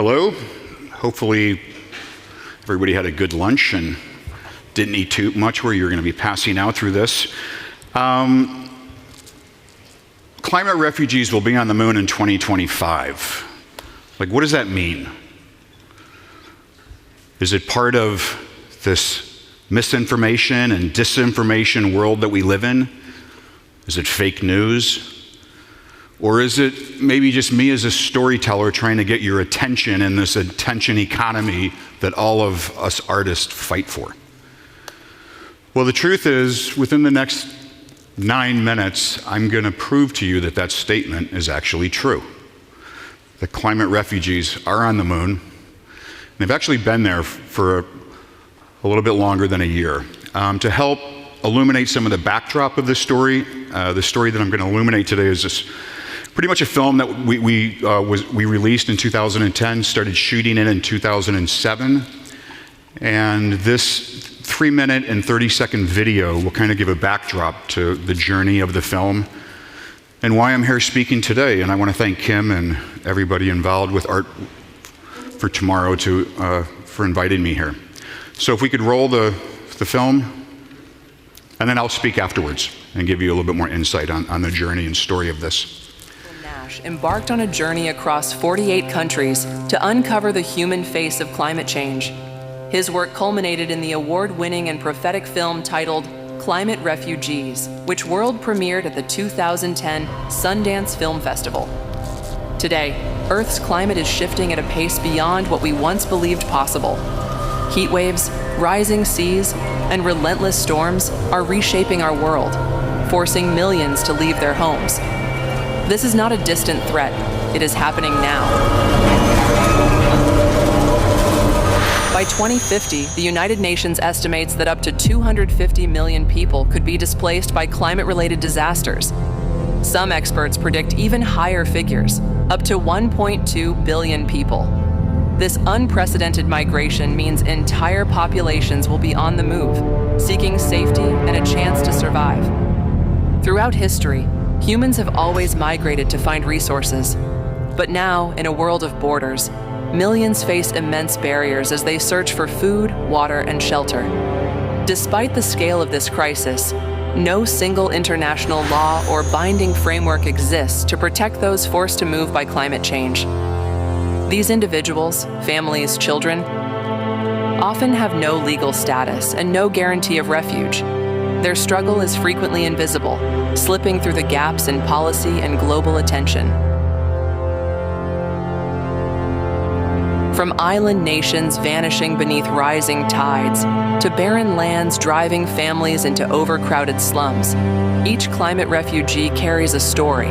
Hello. Hopefully everybody had a good lunch and didn't eat too much where you're going to be passing out through this. Climate refugees will be on the moon in 2025. Like, what does that mean? Is it part of this misinformation and disinformation world that we live in? Is it fake news? Or is it maybe just me as a storyteller trying to get your attention in this attention economy that all of us artists fight for? Well, the truth is, within the next 9 minutes, I'm going to prove to you that that statement is actually true. The climate refugees are on the moon. They've actually been there for a little bit longer than a year. To help illuminate some of the backdrop of this story, the story that I'm going to illuminate today is this pretty much a film that we released in 2010, started shooting it in 2007. And this 3-minute and 30-second video will kind of give a backdrop to the journey of the film and why I'm here speaking today. And I want to thank Kim and everybody involved with Art for Tomorrow for inviting me here. So if we could roll the film, and then I'll speak afterwards and give you a little bit more insight on the journey and story of this. Nash embarked on a journey across 48 countries to uncover the human face of climate change. His work culminated in the award-winning and prophetic film titled Climate Refugees, which world premiered at the 2010 Sundance Film Festival. Today, Earth's climate is shifting at a pace beyond what we once believed possible. Heat waves, rising seas, and relentless storms are reshaping our world, forcing millions to leave their homes. This is not a distant threat. It is happening now. By 2050, the United Nations estimates that up to 250 million people could be displaced by climate-related disasters. Some experts predict even higher figures, up to 1.2 billion people. This unprecedented migration means entire populations will be on the move, seeking safety and a chance to survive. Throughout history, humans have always migrated to find resources. But now, in a world of borders, millions face immense barriers as they search for food, water, and shelter. Despite the scale of this crisis, no single international law or binding framework exists to protect those forced to move by climate change. These individuals, families, children, often have no legal status and no guarantee of refuge. Their struggle is frequently invisible, slipping through the gaps in policy and global attention. From island nations vanishing beneath rising tides to barren lands driving families into overcrowded slums, each climate refugee carries a story.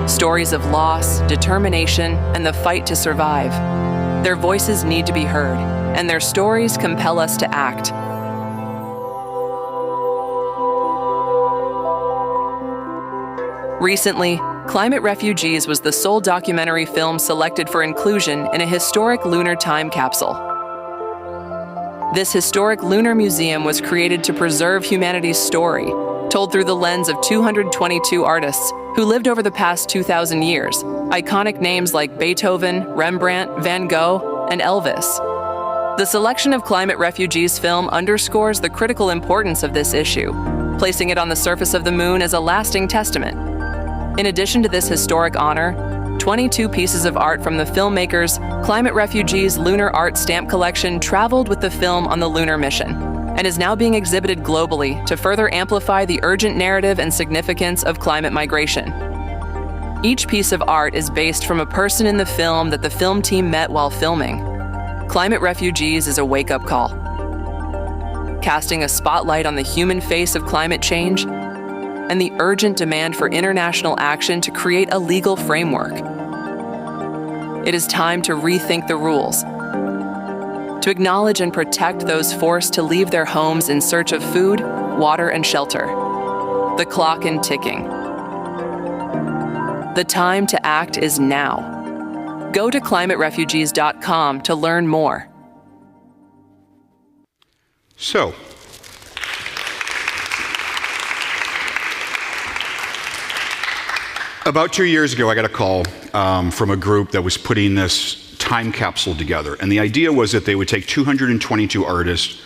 Stories of loss, determination, and the fight to survive. Their voices need to be heard, and their stories compel us to act. Recently, Climate Refugees was the sole documentary film selected for inclusion in a historic lunar time capsule. This historic lunar museum was created to preserve humanity's story, told through the lens of 222 artists who lived over the past 2,000 years, iconic names like Beethoven, Rembrandt, Van Gogh, and Elvis. The selection of Climate Refugees film underscores the critical importance of this issue, placing it on the surface of the moon as a lasting testament. In addition to this historic honor, 22 pieces of art from the Filmmaker's Climate Refugees Lunar Art Stamp Collection traveled with the film on the lunar mission, and is now being exhibited globally to further amplify the urgent narrative and significance of climate migration. Each piece of art is based from a person in the film that the film team met while filming. Climate Refugees is a wake-up call, casting a spotlight on the human face of climate change and the urgent demand for international action to create a legal framework. It is time to rethink the rules, to acknowledge and protect those forced to leave their homes in search of food, water, and shelter. The clock is ticking. The time to act is now. Go to climaterefugees.com to learn more. So, about 2 years ago, I got a call from a group that was putting this time capsule together. And the idea was that they would take 222 artists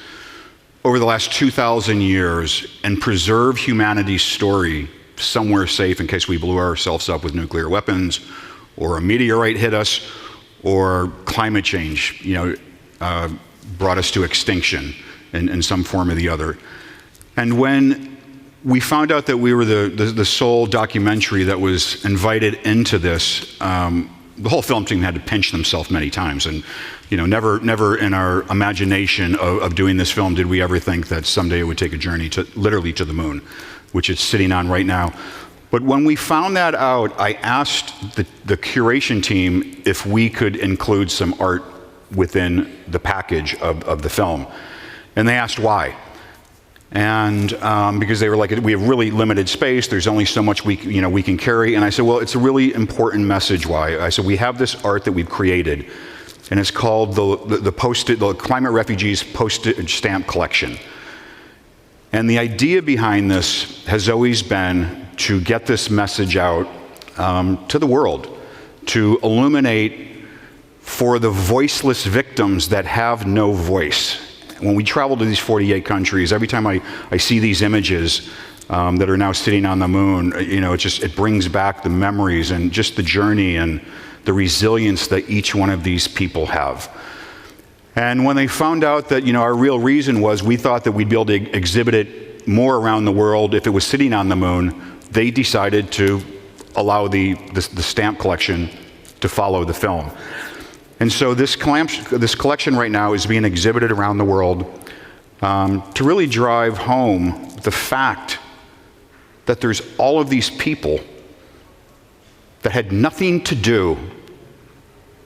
over the last 2,000 years and preserve humanity's story somewhere safe in case we blew ourselves up with nuclear weapons, or a meteorite hit us, or climate change, brought us to extinction in some form or the other. And when we found out that we were the sole documentary that was invited into this, the whole film team had to pinch themselves many times. And never in our imagination of doing this film did we ever think that someday it would take a journey literally to the moon, which it's sitting on right now. But when we found that out, I asked the curation team if we could include some art within the package of the film. And they asked why. And because they were like, we have really limited space, there's only so much we can carry. And I said, well, it's a really important message why. I said, we have this art that we've created, and it's called the Climate Refugees Postage Stamp Collection. And the idea behind this has always been to get this message out to the world, to illuminate for the voiceless victims that have no voice. When we travel to these 48 countries, every time I see these images that are now sitting on the moon, it brings back the memories and just the journey and the resilience that each one of these people have. And when they found out that, our real reason was we thought that we'd be able to exhibit it more around the world if it was sitting on the moon, they decided to allow the stamp collection to follow the film. And so this collection right now is being exhibited around the world to really drive home the fact that there's all of these people that had nothing to do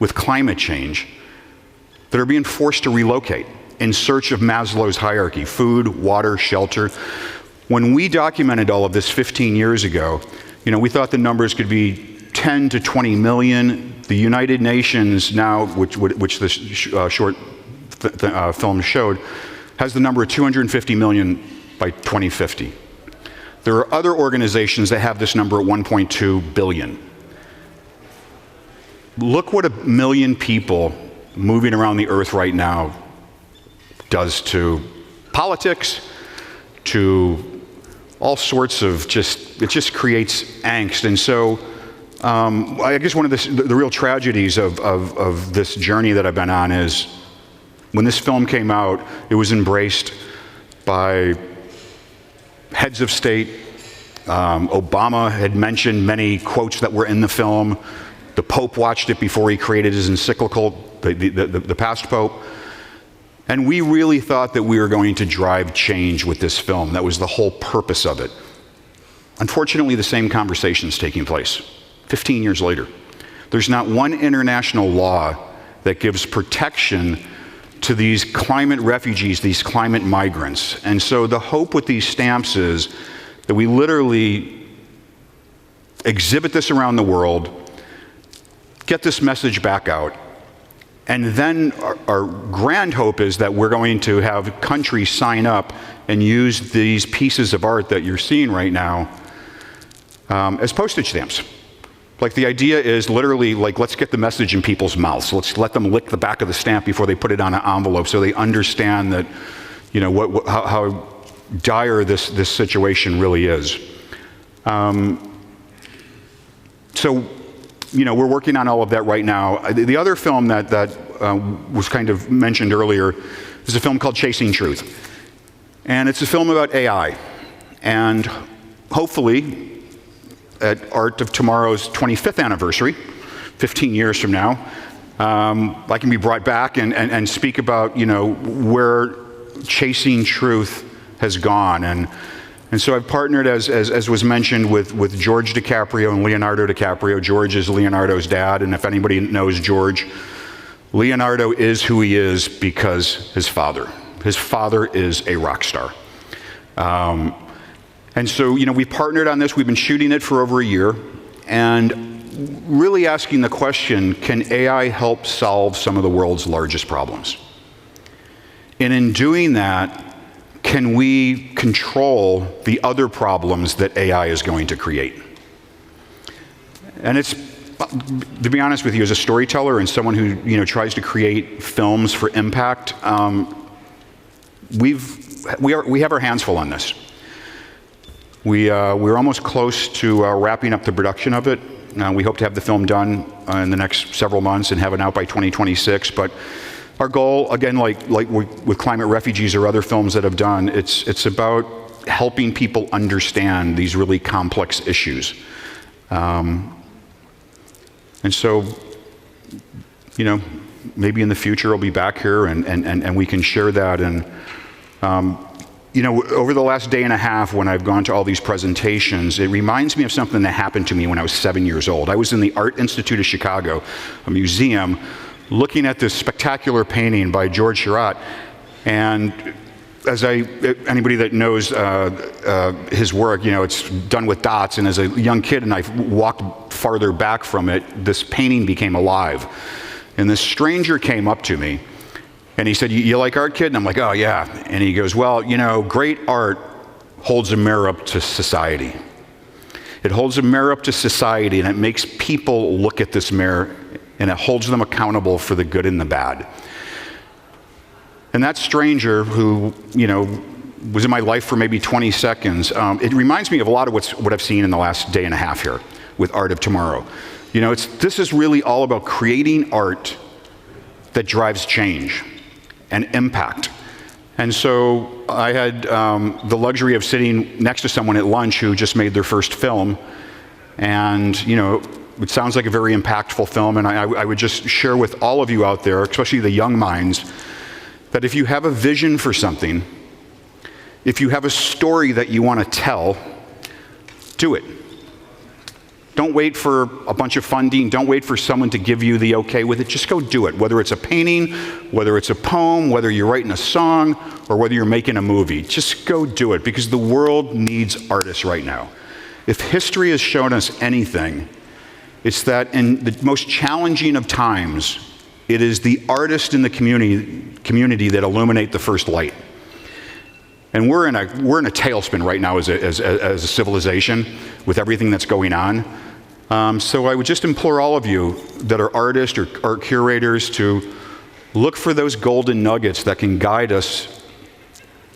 with climate change that are being forced to relocate in search of Maslow's hierarchy: food, water, shelter. When we documented all of this 15 years ago, we thought the numbers could be 10 to 20 million. The United Nations now, which this short film showed, has the number of 250 million by 2050. There are other organizations that have this number at 1.2 billion. Look what 1 million people moving around the earth right now does to politics, to all sorts of it just creates angst. And so I guess one of the real tragedies of this journey that I've been on is when this film came out, it was embraced by heads of state. Obama had mentioned many quotes that were in the film. The Pope watched it before he created his encyclical, the past Pope. And we really thought that we were going to drive change with this film. That was the whole purpose of it. Unfortunately, the same conversation is taking place 15 years later. There's not one international law that gives protection to these climate refugees, these climate migrants. And so the hope with these stamps is that we literally exhibit this around the world, get this message back out, and then our grand hope is that we're going to have countries sign up and use these pieces of art that you're seeing right now as postage stamps. Like, the idea is literally, like, let's get the message in people's mouths. Let's let them lick the back of the stamp before they put it on an envelope, so they understand that, how dire this situation really is. So, we're working on all of that right now. The other film that was kind of mentioned earlier is a film called Chasing Truth. And it's a film about AI. And hopefully, at Art of Tomorrow's 25th anniversary, 15 years from now, I can be brought back and speak about, where Chasing Truth has gone. And so I've partnered, as was mentioned, with George DiCaprio and Leonardo DiCaprio. George is Leonardo's dad, and if anybody knows George, Leonardo is who he is because his father is a rock star. And so, we partnered on this. We've been shooting it for over a year, and really asking the question, can AI help solve some of the world's largest problems? And in doing that, can we control the other problems that AI is going to create? And it's to be honest with you, as a storyteller and someone who tries to create films for impact, we have our hands full on this. We're almost close to wrapping up the production of it. We hope to have the film done in the next several months and have it out by 2026. But our goal, again, like with Climate Refugees or other films that have done, it's about helping people understand these really complex issues. And so, maybe in the future I'll be back here and we can share that. And over the last day and a half when I've gone to all these presentations, it reminds me of something that happened to me when I was 7 years old. I was in the Art Institute of Chicago, a museum, looking at this spectacular painting by George Seurat. And anybody that knows his work, it's done with dots. And as a young kid, and I walked farther back from it, this painting became alive. And this stranger came up to me. And he said, you like art, kid? And I'm like, oh, yeah. And he goes, well, great art holds a mirror up to society. It holds a mirror up to society, and it makes people look at this mirror, and it holds them accountable for the good and the bad. And that stranger who, was in my life for maybe 20 seconds, it reminds me of a lot of what I've seen in the last day and a half here with Art of Tomorrow. This is really all about creating art that drives change and impact. And so I had the luxury of sitting next to someone at lunch who just made their first film. And, it sounds like a very impactful film. And I would just share with all of you out there, especially the young minds, that if you have a vision for something, if you have a story that you want to tell, do it. Don't wait for a bunch of funding. Don't wait for someone to give you the okay with it. Just go do it. Whether it's a painting, whether it's a poem, whether you're writing a song, or whether you're making a movie. Just go do it, because the world needs artists right now. If history has shown us anything, it's that in the most challenging of times, it is the artists in the community that illuminate the first light. And we're in a tailspin right now as a civilization with everything that's going on. So I would just implore all of you that are artists or art curators to look for those golden nuggets that can guide us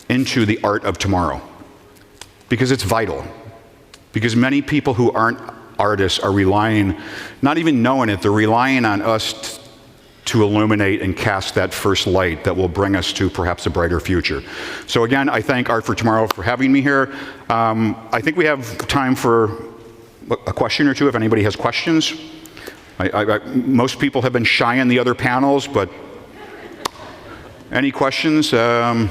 into the art of tomorrow. Because it's vital. Because many people who aren't artists are relying, not even knowing it, they're relying on us to illuminate and cast that first light that will bring us to perhaps a brighter future. So again, I thank Art for Tomorrow for having me here. I think we have time for a question or two if anybody has questions. Most people have been shy in the other panels, but any questions? No,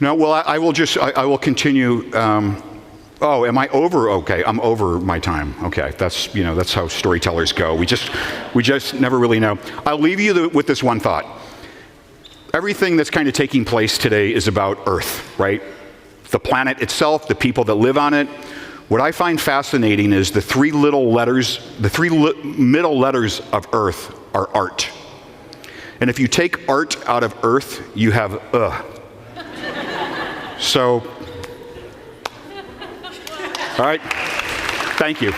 well, I will continue. Oh, am I over? Okay, I'm over my time. Okay, that's how storytellers go. We just never really know. I'll leave you with this one thought. Everything that's kind of taking place today is about Earth, right? The planet itself, the people that live on it. What I find fascinating is the three middle letters of Earth are art. And if you take art out of Earth, you have So, all right, thank you.